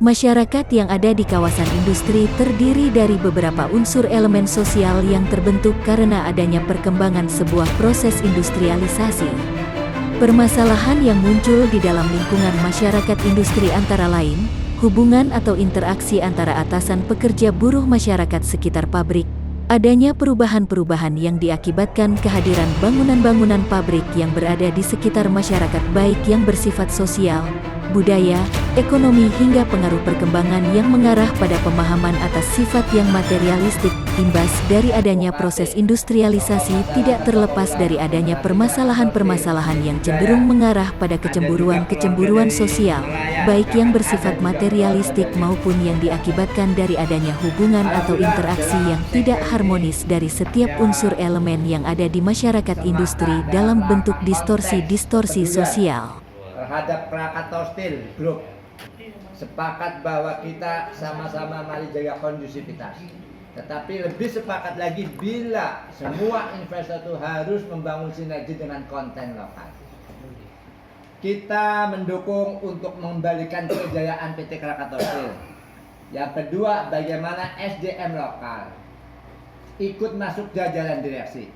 Masyarakat yang ada di kawasan industri terdiri dari beberapa unsur elemen sosial yang terbentuk karena adanya perkembangan sebuah proses industrialisasi. Permasalahan yang muncul di dalam lingkungan masyarakat industri antara lain, hubungan atau interaksi antara atasan pekerja buruh masyarakat sekitar pabrik, adanya perubahan-perubahan yang diakibatkan kehadiran bangunan-bangunan pabrik yang berada di sekitar masyarakat baik yang bersifat sosial, budaya, ekonomi hingga pengaruh perkembangan yang mengarah pada pemahaman atas sifat yang materialistik. Imbas dari adanya proses industrialisasi tidak terlepas dari adanya permasalahan-permasalahan yang cenderung mengarah pada kecemburuan-kecemburuan sosial, baik yang bersifat materialistik maupun yang diakibatkan dari adanya hubungan atau interaksi yang tidak harmonis dari setiap unsur elemen yang ada di masyarakat industri dalam bentuk distorsi-distorsi sosial. Terhadap Krakatau Steel Group sepakat bahwa kita sama-sama mari jaga kondusivitas, tetapi lebih sepakat lagi bila semua investor itu harus membangun sinergi dengan konten lokal. Kita mendukung untuk mengembalikan kejayaan PT Krakatau Steel. Yang kedua, bagaimana SDM lokal ikut masuk jajaran direksi.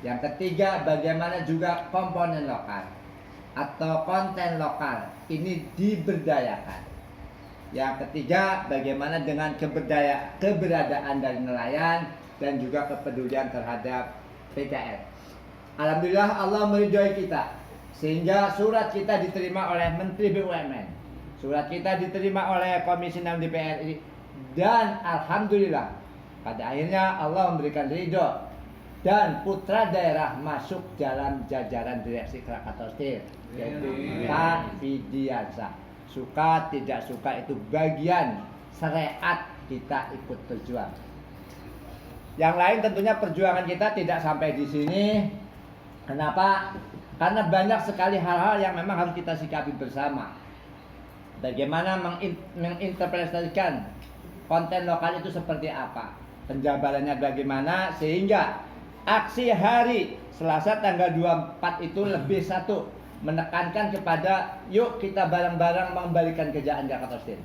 Yang ketiga, bagaimana juga komponen lokal atau konten lokal ini diberdayakan. Yang ketiga, bagaimana dengan keberadaan dari nelayan dan juga kepedulian terhadap PKL. Alhamdulillah Allah meridhoi kita sehingga surat kita diterima oleh Menteri BUMN, surat kita diterima oleh Komisi 6 DPR RI, dan alhamdulillah pada akhirnya Allah memberikan ridho dan putra daerah masuk dalam jajaran direksi Krakatau Steel, yaitu Pak Widiansyah. Suka tidak suka itu bagian syariat, kita ikut berjuang. Yang lain tentunya perjuangan kita tidak sampai di sini. Kenapa? Karena banyak sekali hal-hal yang memang harus kita sikapi bersama. Bagaimana menginterpretasikan konten lokal itu seperti apa, penjabarannya bagaimana, sehingga aksi hari Selasa tanggal 24 itu lebih satu, menekankan kepada yuk kita bareng-bareng mengembalikan kejayaan Krakatau Steel.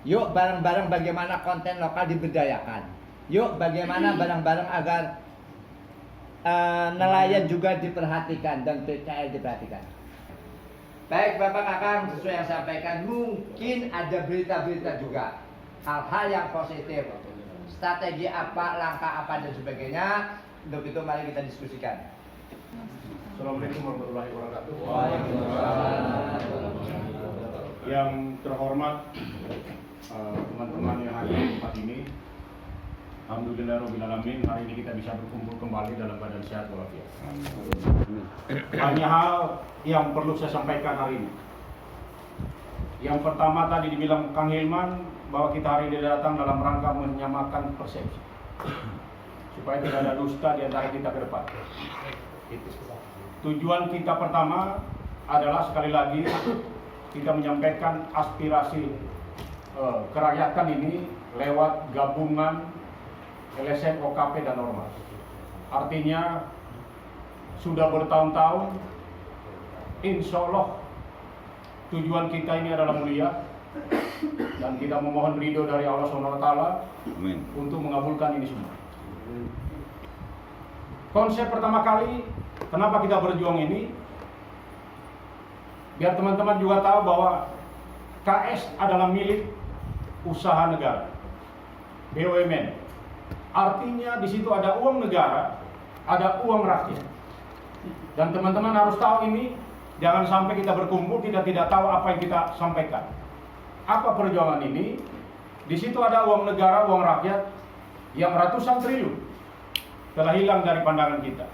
Yuk bareng-bareng bagaimana konten lokal diberdayakan. Yuk bagaimana bareng-bareng agar nelayan juga diperhatikan dan PKL diperhatikan. Baik Bapak Kakang, sesuai yang saya sampaikan, mungkin ada berita-berita juga, hal-hal yang positif, strategi apa, langkah apa dan sebagainya. Untuk itu mari kita diskusikan. Assalamualaikum warahmatullahi wabarakatuh. Waalaikumsalam. Yang terhormat teman-teman yang hadir di tempat ini, alhamdulillahirobbilalamin, hari ini kita bisa berkumpul kembali dalam badan sehat walafiat. Hanya hal yang perlu saya sampaikan hari ini. Yang pertama tadi dibilang Kang Hilman bahwa kita hari ini datang dalam rangka menyamakan persepsi, supaya tidak ada dusta di antara kita ke depan. Tujuan kita pertama adalah sekali lagi kita menyampaikan aspirasi kerakyatan ini lewat gabungan LSM, OKP dan Ormas. Artinya sudah bertahun-tahun, insya Allah tujuan kita ini adalah mulia dan kita memohon ridho dari Allah SWT untuk mengabulkan ini semua. Konsep pertama kali kenapa kita berjuang ini, biar teman-teman juga tahu bahwa KS adalah milik usaha negara, BUMN. Artinya di situ ada uang negara, ada uang rakyat. Dan teman-teman harus tahu ini, jangan sampai kita berkumpul kita tidak tahu apa yang kita sampaikan. Apa perjuangan ini? Di situ ada uang negara, uang rakyat yang ratusan triliun telah hilang dari pandangan kita.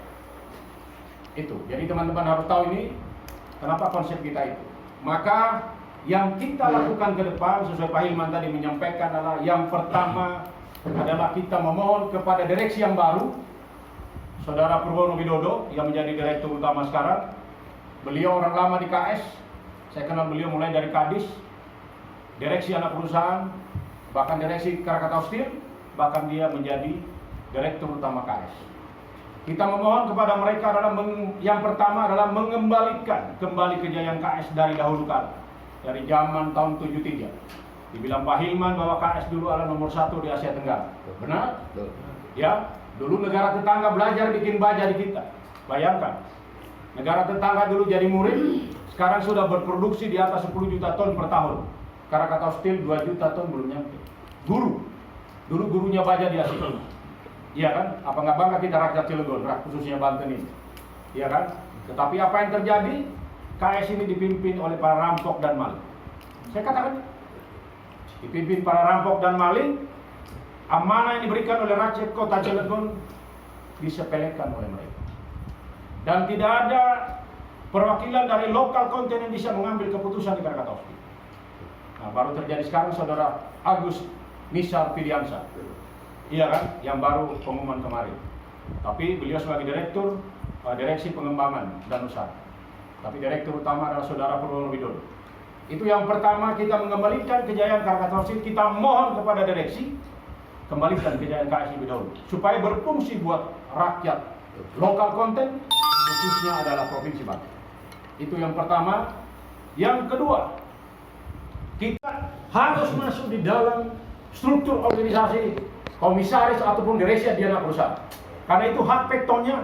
Itu. Jadi teman-teman harus tahu ini kenapa konsep kita itu. Maka yang kita lakukan ke depan sesuai Pak Hilman tadi menyampaikan adalah yang pertama adalah kita memohon kepada direksi yang baru, Saudara Purwono Widodo yang menjadi direktur utama sekarang. Beliau orang lama di KS. Saya kenal beliau mulai dari Kadis, direksi anak perusahaan, bahkan direksi Krakatau Steel, bahkan dia menjadi direktur utama KS. Kita memohon kepada mereka adalah yang pertama adalah mengembalikan kembali kejayaan KS dari dahulu kala, dari zaman tahun 73. Dibilang Pak Hilman bahwa KS dulu adalah nomor 1 di Asia Tenggara. Benar? Betul. Ya, dulu negara tetangga belajar bikin baja di kita. Bayangkan, negara tetangga dulu jadi murid, sekarang sudah berproduksi di atas 10 juta ton per tahun. Krakatau Steel 2 juta ton belum nyampe. Guru, dulu gurunya baja di Asia. Iya kan? Apa nggak bangga kita rakyat Cilegon, khususnya Banten ini? Iya kan? Tetapi apa yang terjadi? KS ini dipimpin oleh para rampok dan maling. Saya katakan, dipimpin para rampok dan maling, amanah yang diberikan oleh rakyat kota Cilegon disepelekan oleh mereka. Dan tidak ada perwakilan dari lokal konten yang bisa mengambil keputusan di Krakatau Steel. Nah, baru terjadi sekarang saudara Agus Nisar Fidiansa. Iya kan, yang baru pengumuman kemarin. Tapi beliau sebagai direktur direksi pengembangan dan usaha. Tapi direktur utama adalah saudara Purwono Widodo. Itu yang pertama, kita mengembalikan kejayaan Krakatau Steel. Kita mohon kepada direksi kembalikan kejayaan KS lebih dahulu supaya berfungsi buat rakyat lokal konten, khususnya adalah Provinsi Banten. Itu yang pertama. Yang kedua, kita harus masuk di dalam struktur organisasi komisaris ataupun direksi di anak perusahaan. Karena itu hak vetonya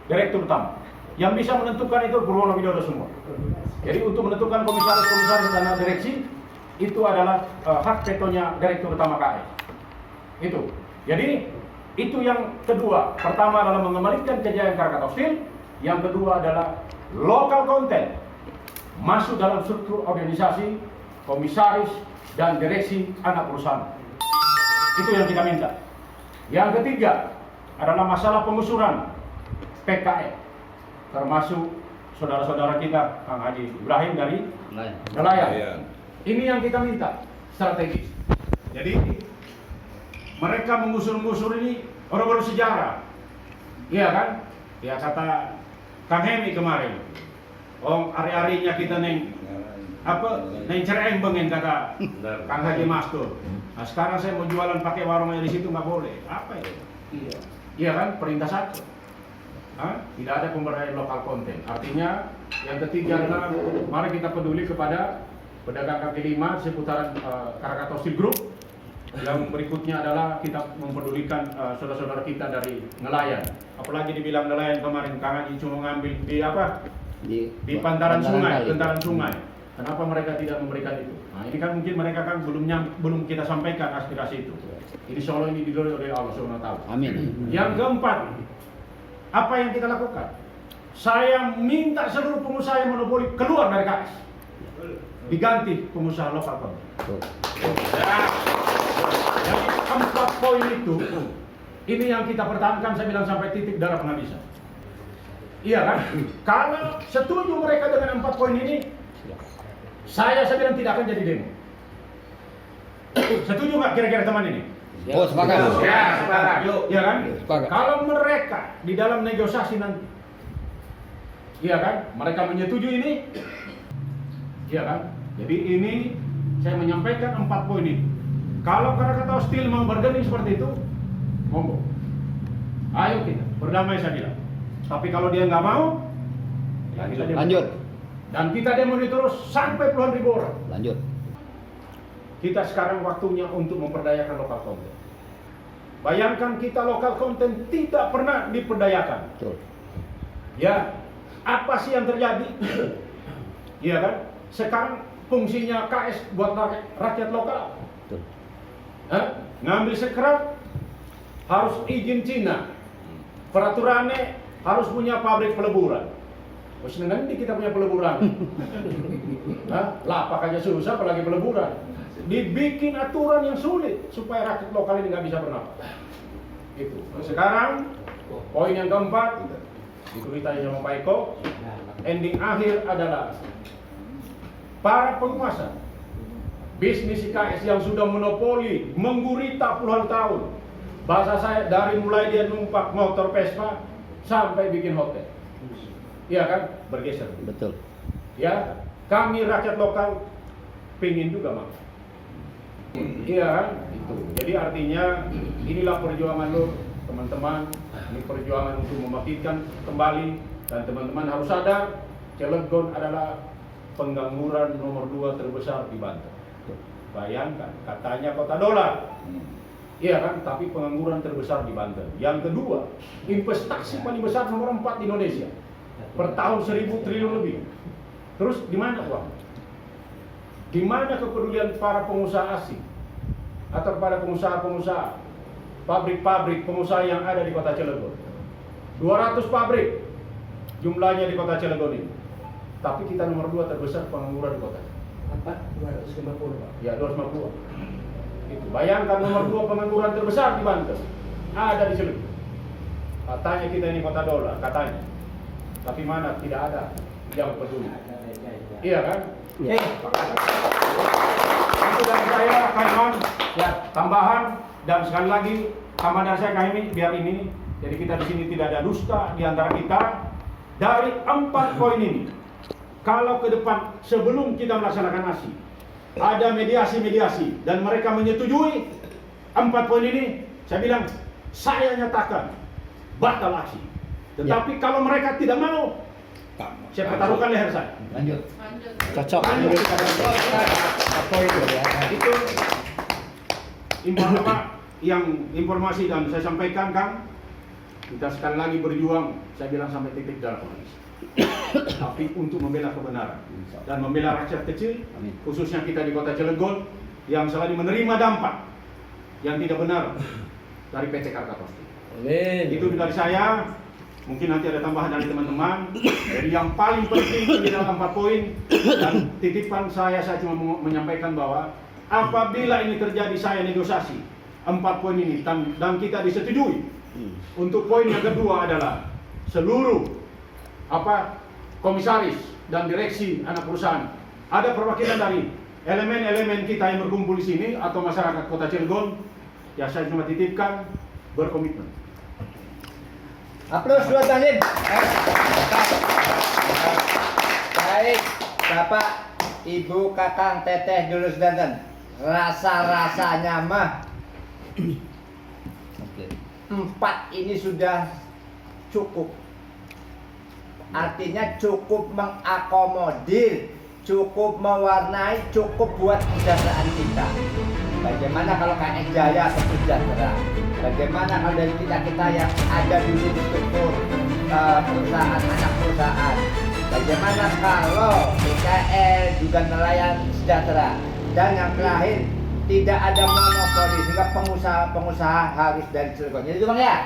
direktur utama. Yang bisa menentukan itu Purwono Widodo semua. Jadi untuk menentukan komisaris dan direksi itu adalah hak vetonya direktur utama KS. Itu. Jadi itu yang kedua. Pertama adalah mengembalikan kejayaan Krakatau Steel. Yang kedua adalah lokal konten masuk dalam struktur organisasi komisaris dan direksi anak perusahaan. Itu yang kita minta. Yang ketiga adalah masalah pengusuran PKE, termasuk saudara-saudara kita Kang Haji Ibrahim dari Nelayan. Ini yang kita minta strategis. Jadi mereka mengusur ini orang-orang sejarah, iya kan? Ya kata Kang Hemi kemarin, hari-harinya kita neng cerembengin kata Kang Haji Mastur. Nah sekarang saya mau jualan pakai warungnya di situ nggak boleh. Apa itu? Iya kan, perintah saja. Tidak ada pemberdayaan lokal konten. Artinya yang ketiga adalah mari kita peduli kepada pedagang kaki lima seputaran Krakatau Steel Group. Yang berikutnya adalah kita mempedulikan saudara-saudara kita dari nelayan. Apalagi dibilang nelayan kemarin Kang Haji cuma ngambil di apa? Di pantaran sungai. Kenapa mereka tidak memberikan itu? Nah ini kan mungkin mereka kan belum kita sampaikan aspirasi itu. Ini Solo ini didorong oleh Allah SWT. Amin. Yang keempat, apa yang kita lakukan? Saya minta seluruh pengusaha yang monopoli keluar dari KS, diganti pengusaha lokal konten. Jadi 4 poin itu, ini yang kita pertahankan. Saya bilang sampai titik darah penghabisan. Iya kan? Kalau setuju mereka dengan 4 poin ini, saya bilang tidak akan jadi demo. Setuju nggak kira-kira teman ini? Oh, sepakat. Ya, sepakat. Ya kan? Sepakat. Kalau mereka di dalam negosiasi nanti, iya kan? Mereka menyetujui ini, iya kan? Jadi ini saya menyampaikan 4 poin ini. Kalau Krakatau Steel mau bergening seperti itu, monggo. Ayo kita berdamai saya bilang. Tapi kalau dia nggak mau, ya kita demo. Lanjut. Dan kita demo ini terus sampai puluhan ribu orang. Lanjut. Kita sekarang waktunya untuk memperdayakan lokal konten. Bayangkan kita lokal konten tidak pernah diperdayakan. Betul. Ya, apa sih yang terjadi? Iya kan? Sekarang fungsinya KS buat rakyat lokal. Betul. Ngambil scrap harus izin Cina. Peraturannya harus punya pabrik peleburan. Wes nanti kita punya peleburan. Lapak aja susah apalagi peleburan. Dibikin aturan yang sulit supaya rakyat lokal ini nggak bisa bernafas. Itu. Nah, sekarang poin yang keempat itu ditanya sama Pak Eko. Ending akhir adalah para penguasa bisnis IKS yang sudah monopoli menggurita puluhan tahun. Bahasa saya dari mulai dia numpak motor Vespa sampai bikin hotel. Iya kan? Bergeser. Betul. Ya, kami rakyat lokal pengen juga, Mak. Iya kan? Itu. Jadi artinya inilah perjuangan lo, teman-teman. Ini perjuangan untuk membangkitkan kembali, dan teman-teman harus sadar Cilegon adalah pengangguran nomor 2 terbesar di Banten. Bayangkan, katanya kota dolar. Iya kan, tapi pengangguran terbesar di Banten. Yang kedua, investasi paling besar nomor 4 di Indonesia. Per tahun 1.000 triliun lebih. Terus di mana uang? Di mana kepedulian para pengusaha asing? Atau para pengusaha-pengusaha, pabrik-pabrik pengusaha yang ada di kota Cilegon? 200 pabrik jumlahnya di kota Cilegon ini. Tapi kita nomor 2 terbesar pengangguran di kota. 250 Pak. Ya, 250. Itu. Bayangkan nomor 2 pengangguran terbesar di Banten ada di Cilegon. Katanya kita ini kota dolar, katanya. Tapi mana, tidak ada yang peduli. Iya kan? Oke. Itu dari saya, Kaiman. Ya, tambahan dan sekali lagi tambahan dari saya Kak biar ini. Jadi kita di sini tidak ada dusta di antara kita. Dari 4 poin ini, kalau ke depan sebelum kita melaksanakan ASI ada mediasi-mediasi dan mereka menyetujui 4 poin ini, saya bilang saya nyatakan batal aksi. Tetapi kalau mereka tidak mau, saya pertaruhkan leher saya. Lanjut. Cocok. Lanjut. Apa itu ya? Itu informasi dan saya sampaikan, Kang. Kita sekali lagi berjuang, saya bilang sampai titik darah penghabis. Tapi untuk membela kebenaran dan membela rakyat kecil, khususnya kita di kota Cilegon yang selalu menerima dampak yang tidak benar dari PT Karkatosti. Itu dari saya. Mungkin nanti ada tambahan dari teman-teman. Jadi yang paling penting di dalam 4 poin dan titipan saya cuma menyampaikan bahwa apabila ini terjadi saya negosiasi 4 poin ini dan kita disetujui. Untuk poin yang kedua adalah seluruh komisaris dan direksi anak perusahaan ada perwakilan dari elemen-elemen kita yang berkumpul di sini atau masyarakat Kota Cilegon. Ya saya cuma titipkan berkomitmen. Aplaus buat Talim. Baik, Bapak, Ibu, Kakang, Teteh, Dulus, Danten. Rasa-rasanya mah 4 ini sudah cukup. Artinya cukup mengakomodir, cukup mewarnai, cukup buat kesejahteraan kita. Bagaimana kalau KS Jaya sejahtera? Bagaimana kalau dari kita yang ada di struktur perusahaan, anak perusahaan? Bagaimana kalau PKL juga nelayan sejahtera? Dan yang terakhir, tidak ada monopoli sehingga pengusaha-pengusaha harus dari Cilegon. Jadi itu Bang ya?